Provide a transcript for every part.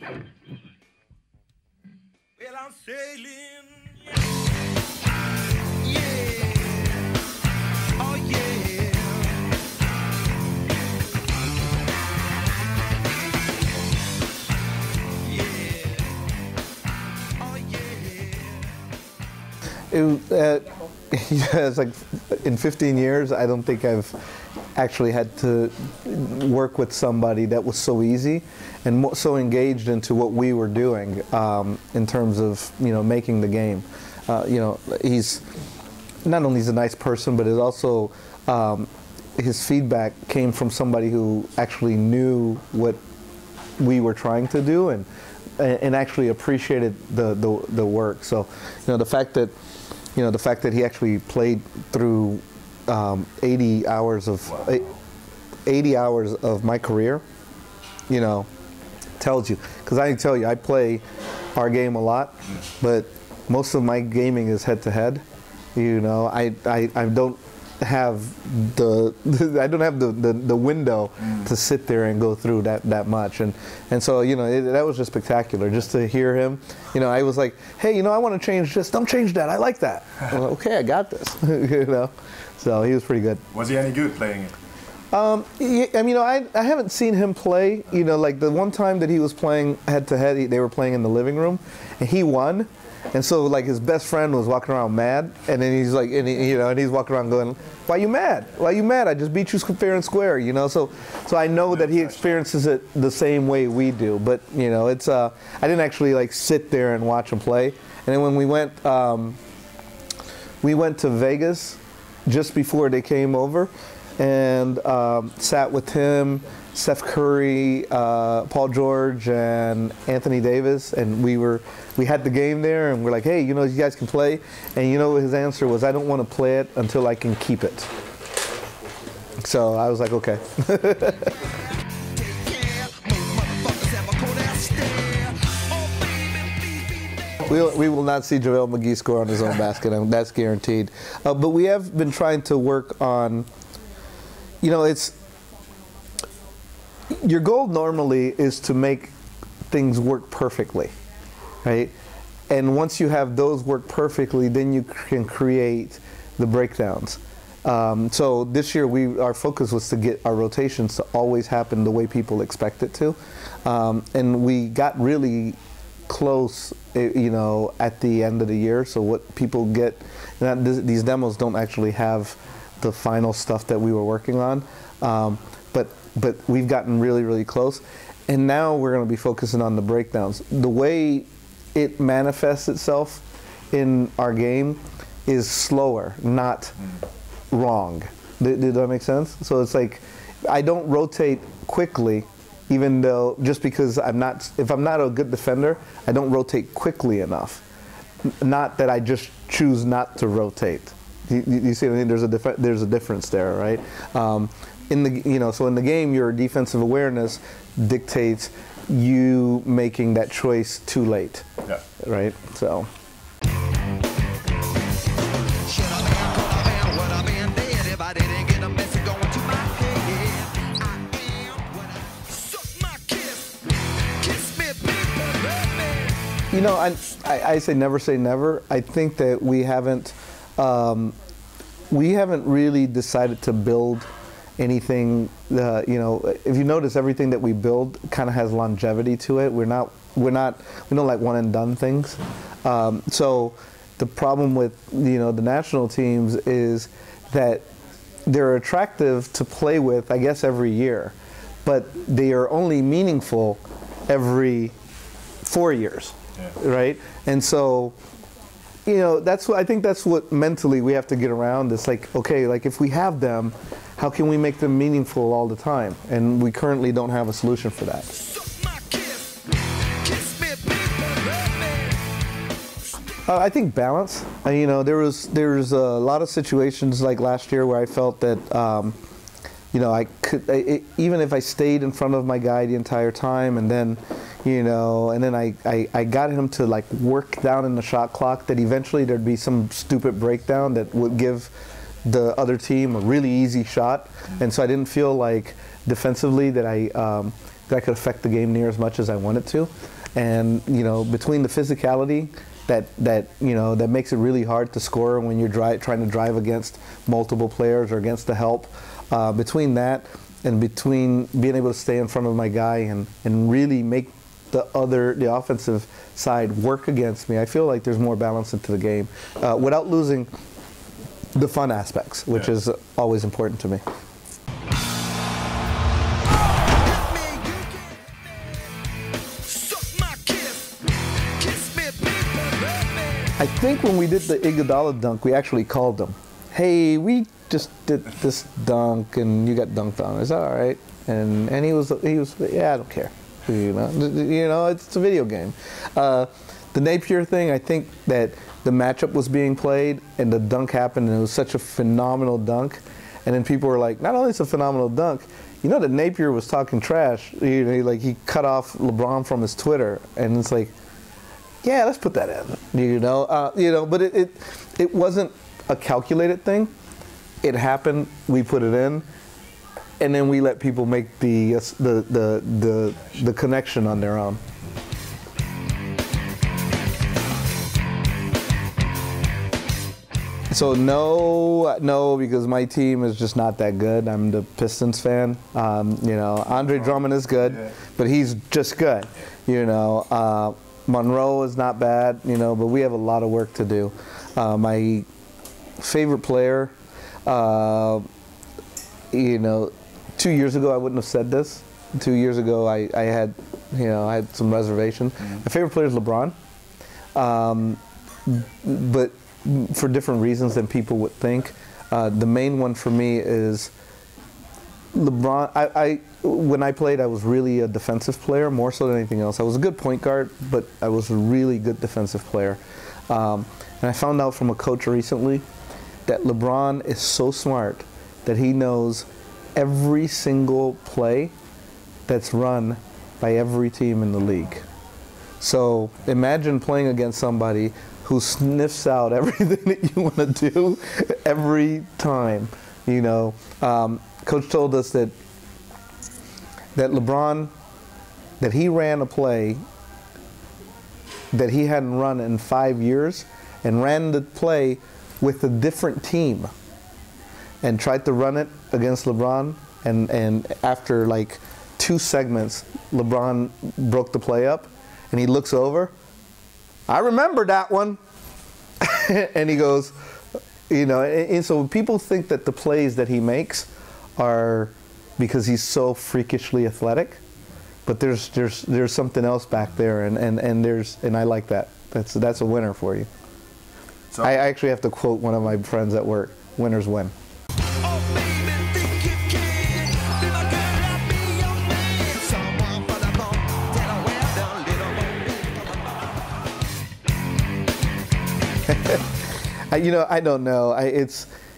Well, I'm sailing. It's like in 15 years, I don't think I've actually had to work with somebody that was so easy and so engaged into what we were doing in terms of making the game. He's not only a nice person, but is also his feedback came from somebody who actually knew what we were trying to do and actually appreciated the work. So the fact that he actually played through 80 hours of my career, tells you. Because I tell you, I play our game a lot, but most of my gaming is head to head. I don't have the window to sit there and go through that much, and so that was just spectacular just to hear him. I was like, hey, I want to change this. Don't change that. I like that. Well, okay, I got this. So he was pretty good. Was he any good playing it? I haven't seen him play. Like the one time that he was playing head to head, they were playing in the living room, and he won. And so, like, his best friend was walking around mad, and then he's like, and he's walking around going, "Why you mad? Why you mad? I just beat you fair and square." So I know that he experiences it the same way we do. But it's I didn't actually like sit there and watch him play. And then when we went to Vegas just before they came over, and sat with him, Steph Curry, Paul George, and Anthony Davis, and we had the game there, and we're like, hey, you guys can play, and his answer was, I don't want to play it until I can keep it. So I was like, okay. We will not see JaVale McGee score on his own basket, and that's guaranteed. But we have been trying to work on, it's, your goal normally is to make things work perfectly, right? And once you have those work perfectly, then you can create the breakdowns. So this year, our focus was to get our rotations to always happen the way people expect it to. And we got really close, at the end of the year. So what people get, these demos don't actually have the final stuff that we were working on. But we've gotten really, really close. And now we're going to be focusing on the breakdowns. The way it manifests itself in our game is slower, not wrong. Did that make sense? So it's like, I don't rotate quickly, even though, just because if I'm not a good defender, I don't rotate quickly enough. Not that I just choose not to rotate. You see what I mean? There's a difference there, right? So in the game, your defensive awareness dictates you making that choice too late, right? So. I say never. I think that we haven't really decided to build anything. If you notice, everything that we build kind of has longevity to it. We don't like one and done things. So the problem with the national teams is that they're attractive to play with, I guess, every year, but they are only meaningful every 4 years. Right? And so, I think that's what mentally we have to get around. It's like, okay, like if we have them, how can we make them meaningful all the time? And we currently don't have a solution for that. I think balance. There's a lot of situations like last year where I felt that, I could, even if I stayed in front of my guy the entire time, and then I got him to like work down in the shot clock, that eventually there'd be some stupid breakdown that would give the other team a really easy shot. And so I didn't feel like defensively that I that I could affect the game near as much as I wanted to. And between the physicality that makes it really hard to score when you're trying to drive against multiple players or against the help, between that and between being able to stay in front of my guy and really make the offensive side work against me, I feel like there's more balance into the game without losing the fun aspects, which is always important to me. I think when we did the Iguodala dunk, we actually called him. Hey, we just did this dunk and you got dunked on. Is that all right? And he was yeah, I don't care. It's a video game. The Napier thing, I think that the matchup was being played and the dunk happened and it was such a phenomenal dunk. And then people were like, not only is it a phenomenal dunk, that Napier was talking trash. He cut off LeBron from his Twitter, and it's like, yeah, let's put that in. But it wasn't a calculated thing. It happened. We put it in, and then we let people make the connection on their own. So no, because my team is just not that good. I'm the Pistons fan. Andre Drummond is good, but he's just good. Monroe is not bad, but we have a lot of work to do. My favorite player, 2 years ago I wouldn't have said this. 2 years ago I had some reservation. My favorite player is LeBron, but for different reasons than people would think. The main one for me is LeBron. When I played, I was really a defensive player, more so than anything else. I was a good point guard, but I was a really good defensive player. And I found out from a coach recently that LeBron is so smart that he knows every single play that's run by every team in the league. So imagine playing against somebody who sniffs out everything that you want to do every time. Coach told us that LeBron, that he ran a play that he hadn't run in 5 years and ran the play with a different team and tried to run it against LeBron, and after like 2 segments, LeBron broke the play up and he looks over, I remember that one. And he goes, and so people think that the plays that he makes are because he's so freakishly athletic, but there's something else back there, and I like that. That's a winner for you. So I actually have to quote one of my friends at work: "Winners win." I don't know.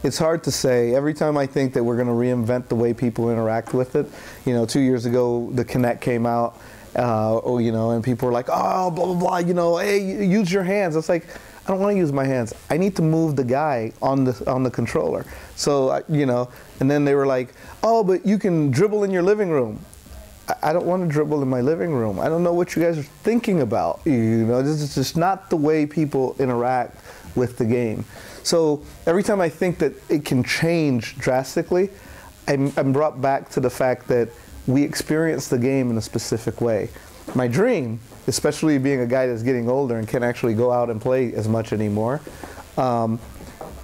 It's hard to say. Every time I think that we're going to reinvent the way people interact with it, 2 years ago the Kinect came out, and people were like, oh, blah, blah, blah, hey, use your hands. It's like, I don't want to use my hands. I need to move the guy on the controller. So, and then they were like, oh, but you can dribble in your living room. I don't want to dribble in my living room. I don't know what you guys are thinking about. This is just not the way people interact with the game. So every time I think that it can change drastically, I'm brought back to the fact that we experience the game in a specific way. My dream, especially being a guy that's getting older and can't actually go out and play as much anymore,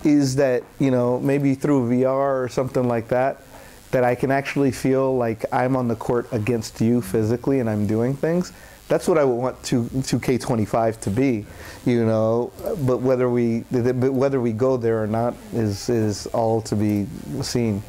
is that, maybe through VR or something like that, that I can actually feel like I'm on the court against you physically and I'm doing things. That's what I would want 2K25 to be, but whether we go there or not is all to be seen.